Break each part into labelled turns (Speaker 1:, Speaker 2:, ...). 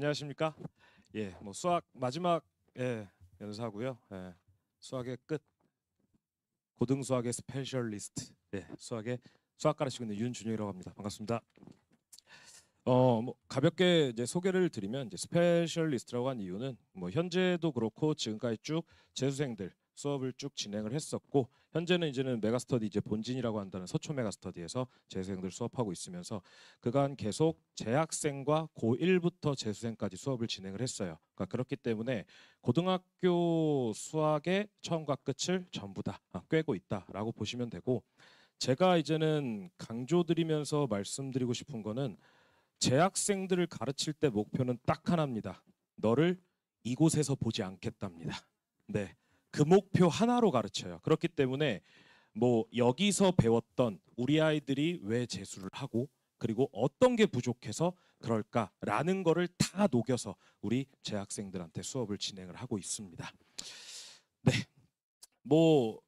Speaker 1: 안녕하십니까? 예, 뭐 수학 마지막 연사고요. 예, 수학의 끝, 고등 수학의 스페셜리스트, 수학의 수학 가르치고 있는 윤준영이라고 합니다. 반갑습니다. 뭐 가볍게 이제 소개를 드리면 이제 스페셜리스트라고 한 이유는 뭐 현재도 그렇고 지금까지 쭉 재수생들 수업을 쭉 진행을 했었고 현재는 이제는 메가스터디 이제 본진이라고 한다는 서초 메가스터디에서 재수생들 수업하고 있으면서 그간 계속 재학생과 고1부터 재수생까지 수업을 진행을 했어요. 그러니까 그렇기 때문에 고등학교 수학의 처음과 끝을 전부 다 꿰고 있다라고 보시면 되고 제가 이제는 강조드리면서 말씀드리고 싶은 거는 재학생들을 가르칠 때 목표는 딱 하나입니다. 너를 이곳에서 보지 않겠답니다. 네, 그 목표 하나로 가르쳐요. 그렇기 때문에 뭐 여기서 배웠던 우리 아이들이 왜 재수를 하고 그리고 어떤 게 부족해서 그럴까라는 거를 다 녹여서 우리 재학생들한테 수업을 진행을 하고 있습니다. 네, 뭐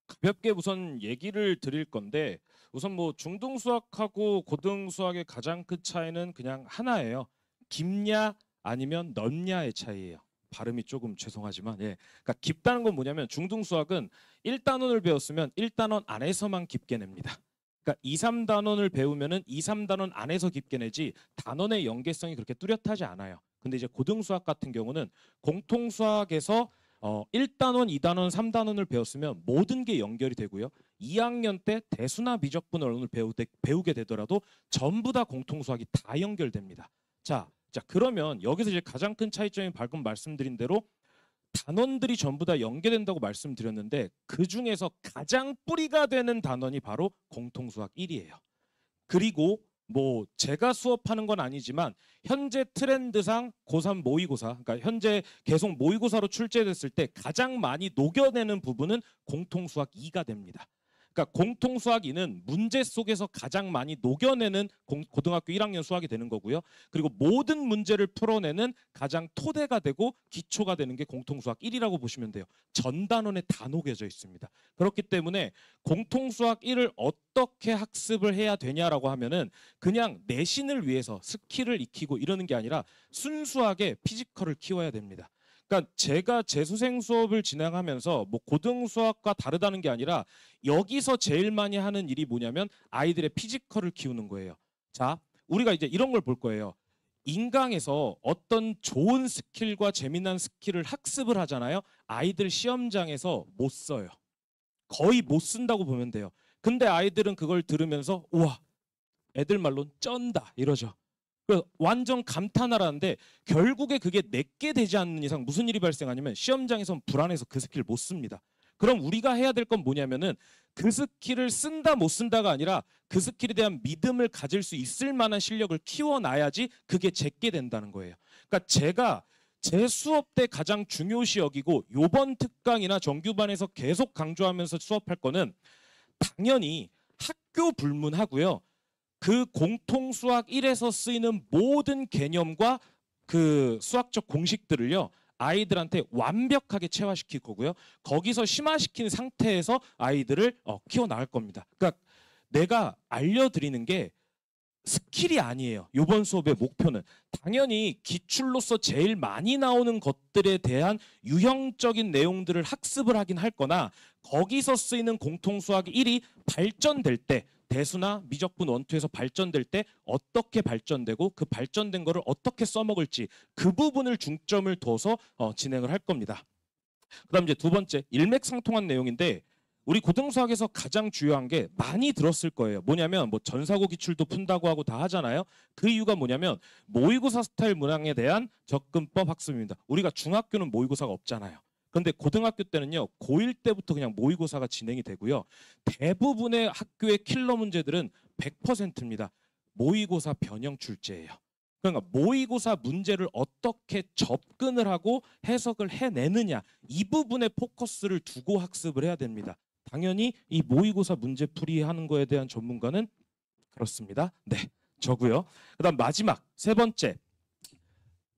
Speaker 1: 가볍게 우선 얘기를 드릴 건데 우선 뭐 중등 수학하고 고등 수학의 가장 큰 차이는 그냥 하나예요. 깊냐 아니면 넓냐의 차이예요. 발음이 조금 죄송하지만 그러니까 깊다는 건 뭐냐면 중등 수학은 1단원을 배웠으면 1단원 안에서만 깊게 냅니다. 그러니까 2, 3단원을 배우면은 2, 3단원 안에서 깊게 내지 단원의 연계성이 그렇게 뚜렷하지 않아요. 근데 이제 고등 수학 같은 경우는 공통 수학에서 1단원, 2단원, 3단원을 배웠으면 모든 게 연결이 되고요. 2학년 때 대수나 미적분 언어를 배우게 되더라도 전부 다 공통수학이 다 연결됩니다. 자, 그러면 여기서 이제 가장 큰 차이점이 방금 말씀드린 대로 단원들이 전부 다 연계된다고 말씀드렸는데 그 중에서 가장 뿌리가 되는 단원이 바로 공통수학 1이에요. 그리고 뭐 제가 수업하는 건 아니지만 현재 트렌드상 고3 모의고사, 그러니까 현재 계속 모의고사로 출제됐을 때 가장 많이 녹여내는 부분은 공통수학 2가 됩니다. 그러니까 공통수학 2는 문제 속에서 가장 많이 녹여내는 고등학교 1학년 수학이 되는 거고요. 그리고 모든 문제를 풀어내는 가장 토대가 되고 기초가 되는 게 공통수학 1이라고 보시면 돼요. 전 단원에 다 녹여져 있습니다. 그렇기 때문에 공통수학 1을 어떻게 학습을 해야 되냐라고 하면은 그냥 내신을 위해서 스킬을 익히고 이러는 게 아니라 순수하게 피지컬을 키워야 됩니다. 그러니까 제가 재수생 수업을 진행하면서 뭐 고등 수학과 다르다는 게 아니라 여기서 제일 많이 하는 일이 뭐냐면 아이들의 피지컬을 키우는 거예요. 자, 우리가 이제 이런 걸 볼 거예요. 인강에서 어떤 좋은 스킬과 재미난 스킬을 학습을 하잖아요. 아이들 시험장에서 못 써요. 거의 못 쓴다고 보면 돼요. 근데 아이들은 그걸 들으면서 우와, 애들 말로는 쩐다 이러죠. 완전 감탄하라는데 결국에 그게 내게 되지 않는 이상 무슨 일이 발생하냐면 시험장에선 불안해서 그 스킬을 못 씁니다. 그럼 우리가 해야 될 건 뭐냐면은 그 스킬을 쓴다 못 쓴다가 아니라 그 스킬에 대한 믿음을 가질 수 있을 만한 실력을 키워놔야지 그게 제게 된다는 거예요. 그러니까 제가 제 수업 때 가장 중요시 여기고 요번 특강이나 정규반에서 계속 강조하면서 수업할 거는 당연히 학교 불문하고요. 그 공통수학 1에서 쓰이는 모든 개념과 그 수학적 공식들을요. 아이들한테 완벽하게 체화시킬 거고요. 거기서 심화시킨 상태에서 아이들을 키워나갈 겁니다. 그러니까 내가 알려드리는 게 스킬이 아니에요. 이번 수업의 목표는 당연히 기출로서 제일 많이 나오는 것들에 대한 유형적인 내용들을 학습을 하긴 할 거나 거기서 쓰이는 공통수학 1이 발전될 때 대수나 미적분 원투에서 발전될 때 어떻게 발전되고 그 발전된 거를 어떻게 써먹을지 그 부분을 중점을 둬서 진행을 할 겁니다. 그다음 이제 두 번째 일맥상통한 내용인데 우리 고등수학에서 가장 중요한 게 많이 들었을 거예요. 뭐냐면 뭐 전사고 기출도 푼다고 하고 다 하잖아요. 그 이유가 뭐냐면 모의고사 스타일 문항에 대한 접근법 학습입니다. 우리가 중학교는 모의고사가 없잖아요. 그런데 고등학교 때는요. 고1 때부터 그냥 모의고사가 진행이 되고요. 대부분의 학교의 킬러 문제들은 100%입니다. 모의고사 변형 출제예요. 그러니까 모의고사 문제를 어떻게 접근을 하고 해석을 해내느냐 이 부분에 포커스를 두고 학습을 해야 됩니다. 당연히 이 모의고사 문제풀이 하는 거에 대한 전문가는 그렇습니다. 네, 저고요. 그다음 마지막 세 번째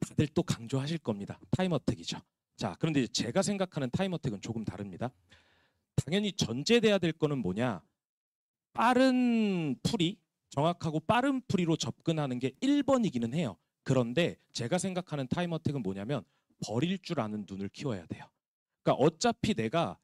Speaker 1: 다들 또 강조하실 겁니다. 타임어택이죠. 자, 그런데 제가 생각하는 타임어택은 조금 다릅니다. 당연히 전제돼야 될 거는 뭐냐? 빠른 풀이, 정확하고 빠른 풀이로 접근하는 게 1번이기는 해요. 그런데 제가 생각하는 타임어택은 뭐냐면 버릴 줄 아는 눈을 키워야 돼요. 그러니까 어차피 내가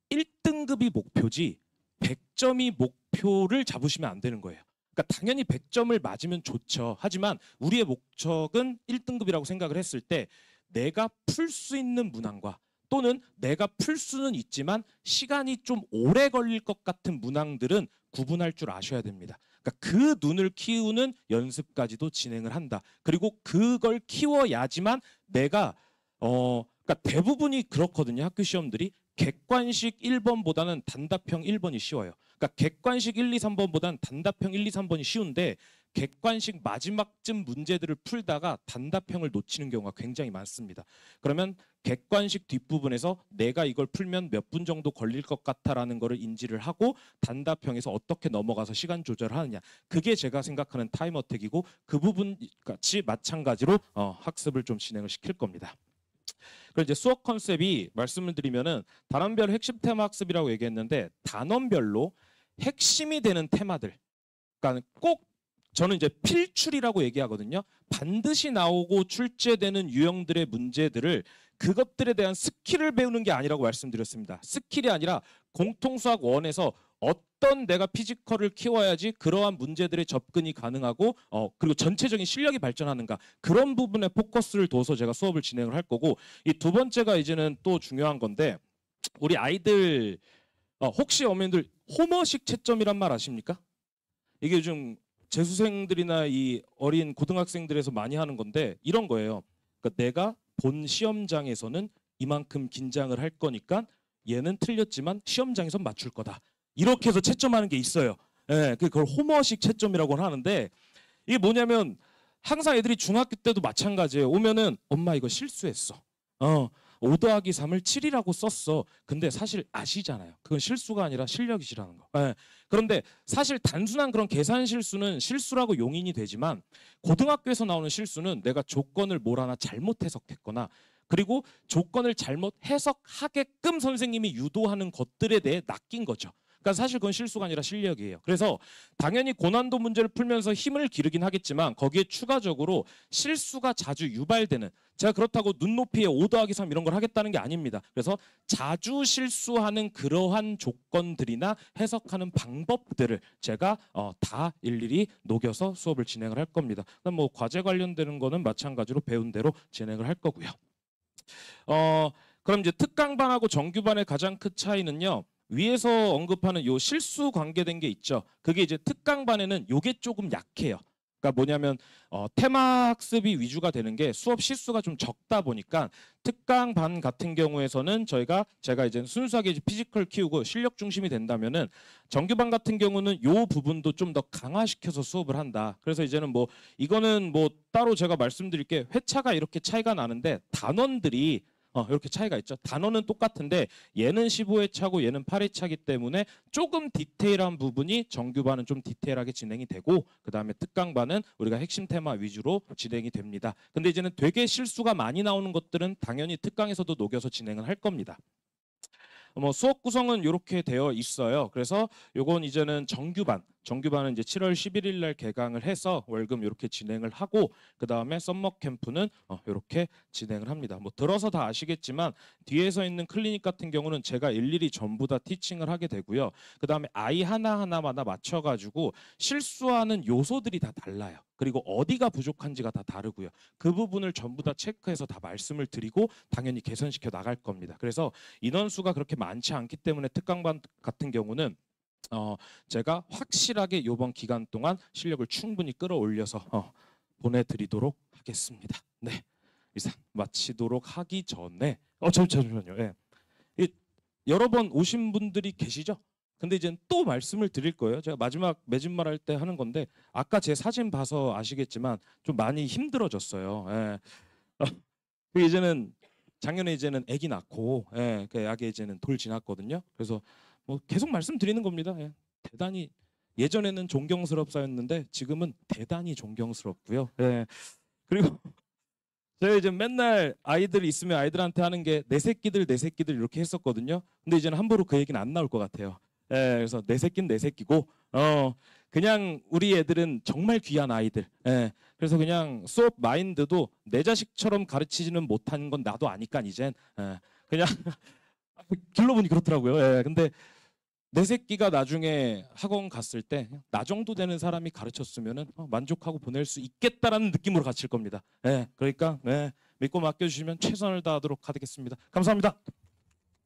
Speaker 1: 1등급이 목표지 100점이 목표를 잡으시면 안 되는 거예요. 그러니까 당연히 100점을 맞으면 좋죠. 하지만 우리의 목적은 1등급이라고 생각을 했을 때 내가 풀 수 있는 문항과 또는 내가 풀 수는 있지만 시간이 좀 오래 걸릴 것 같은 문항들은 구분할 줄 아셔야 됩니다. 그러니까 그 눈을 키우는 연습까지도 진행을 한다. 그리고 그걸 키워야지만 내가 그러니까 대부분이 그렇거든요. 학교 시험들이 객관식 1번보다는 단답형 1번이 쉬워요. 그러니까 객관식 1, 2, 3번보다는 단답형 1, 2, 3번이 쉬운데 객관식 마지막쯤 문제들을 풀다가 단답형을 놓치는 경우가 굉장히 많습니다. 그러면 객관식 뒷부분에서 내가 이걸 풀면 몇 분 정도 걸릴 것 같다라는 거를 인지를 하고 단답형에서 어떻게 넘어가서 시간 조절을 하느냐. 그게 제가 생각하는 타임어택이고 그 부분 같이 마찬가지로 학습을 좀 진행을 시킬 겁니다. 그리고 이제 수업 컨셉이 말씀을 드리면은 단원별 핵심 테마 학습이라고 얘기했는데 단원별로 핵심이 되는 테마들, 그러니까 꼭 저는 이제 필출이라고 얘기하거든요. 반드시 나오고 출제되는 유형들의 문제들을 그것들에 대한 스킬을 배우는 게 아니라고 말씀드렸습니다. 스킬이 아니라 공통수학 1에서 어떤 내가 피지컬을 키워야지 그러한 문제들의 접근이 가능하고 그리고 전체적인 실력이 발전하는가 그런 부분에 포커스를 둬서 제가 수업을 진행을 할 거고 이 두 번째가 이제는 또 중요한 건데 우리 아이들 혹시 어머님들 호머식 채점이란 말 아십니까? 이게 요즘 재수생들이나 이 어린 고등학생들에서 많이 하는 건데 이런 거예요. 그러니까 내가 본 시험장에서는 이만큼 긴장을 할 거니까 얘는 틀렸지만 시험장에서 맞출 거다. 이렇게 해서 채점하는 게 있어요. 예, 그걸 호머식 채점이라고 하는데 이게 뭐냐면 항상 애들이 중학교 때도 마찬가지예요. 오면은 엄마 이거 실수했어. 5 더하기 3을 7이라고 썼어. 근데 사실 아시잖아요. 그건 실수가 아니라 실력이시라는 거. 예. 그런데 사실 단순한 그런 계산 실수는 실수라고 용인이 되지만 고등학교에서 나오는 실수는 내가 조건을 뭘 하나 잘못 해석했거나 그리고 조건을 잘못 해석하게끔 선생님이 유도하는 것들에 대해 낚인 거죠. 그러니까 사실 그건 실수가 아니라 실력이에요. 그래서 당연히 고난도 문제를 풀면서 힘을 기르긴 하겠지만 거기에 추가적으로 실수가 자주 유발되는 제가 그렇다고 눈높이에 5 더하기 3 이런 걸 하겠다는 게 아닙니다. 그래서 자주 실수하는 그러한 조건들이나 해석하는 방법들을 제가 다 일일이 녹여서 수업을 진행을 할 겁니다. 뭐 과제 관련되는 거는 마찬가지로 배운 대로 진행을 할 거고요. 그럼 이제 특강반하고 정규반의 가장 큰 차이는요. 위에서 언급하는 요 실수 관계된 게 있죠. 그게 이제 특강반에는 요게 조금 약해요. 그러니까 뭐냐면 테마 학습이 위주가 되는 게 수업 실수가 좀 적다 보니까 특강반 같은 경우에서는 제가 이제 순수하게 이제 피지컬 키우고 실력 중심이 된다면은 정규반 같은 경우는 요 부분도 좀 더 강화시켜서 수업을 한다. 그래서 이제는 뭐 이거는 뭐 따로 제가 말씀드릴 게 회차가 이렇게 차이가 나는데 단원들이 이렇게 차이가 있죠. 단원은 똑같은데 얘는 15회 차고 얘는 8회 차기 때문에 조금 디테일한 부분이 정규반은 좀 디테일하게 진행이 되고 그다음에 특강반은 우리가 핵심 테마 위주로 진행이 됩니다. 근데 이제는 되게 실수가 많이 나오는 것들은 당연히 특강에서도 녹여서 진행을 할 겁니다. 뭐 수업 구성은 이렇게 되어 있어요. 그래서 요건 이제는 정규반은 이제 7월 11일 날 개강을 해서 월금 이렇게 진행을 하고 그 다음에 썸머 캠프는 이렇게 진행을 합니다. 뭐 들어서 다 아시겠지만 뒤에서 있는 클리닉 같은 경우는 제가 일일이 전부 다 티칭을 하게 되고요. 그 다음에 아이 하나하나마다 맞춰가지고 실수하는 요소들이 다 달라요. 그리고 어디가 부족한지가 다 다르고요. 그 부분을 전부 다 체크해서 다 말씀을 드리고 당연히 개선시켜 나갈 겁니다. 그래서 인원수가 그렇게 많지 않기 때문에 특강반 같은 경우는 제가 확실하게 이번 기간 동안 실력을 충분히 끌어올려서 보내드리도록 하겠습니다. 네, 이상 마치도록 하기 전에 잠시만요. 예. 여러 번 오신 분들이 계시죠? 근데 이제 또 말씀을 드릴 거예요. 제가 마지막 매진말 할 때 하는 건데 아까 제 사진 봐서 아시겠지만 좀 많이 힘들어졌어요. 예. 이제는 작년에 이제는 아기 낳고 그 약에 이제는 돌 지났거든요. 그래서 뭐 계속 말씀드리는 겁니다. 예. 대단히 예전에는 존경스럽사였는데 지금은 대단히 존경스럽고요. 예. 그리고 제가 이제 맨날 아이들이 있으면 아이들한테 하는 게 내 새끼들 이렇게 했었거든요. 근데 이제는 함부로 그 얘기는 안 나올 것 같아요. 예, 그래서 내 새끼는 내 새끼고 그냥 우리 애들은 정말 귀한 아이들. 예. 그래서 그냥 수업 마인드도 내 자식처럼 가르치지는 못한 건 나도 아니까 이젠 그냥 길러 보니 그렇더라고요. 예. 근데 내 새끼가 나중에 학원 갔을 때 나 정도 되는 사람이 가르쳤으면은 만족하고 보낼 수 있겠다라는 느낌으로 가르칠 겁니다. 예. 그러니까 믿고 맡겨주시면 최선을 다하도록 하겠습니다. 감사합니다.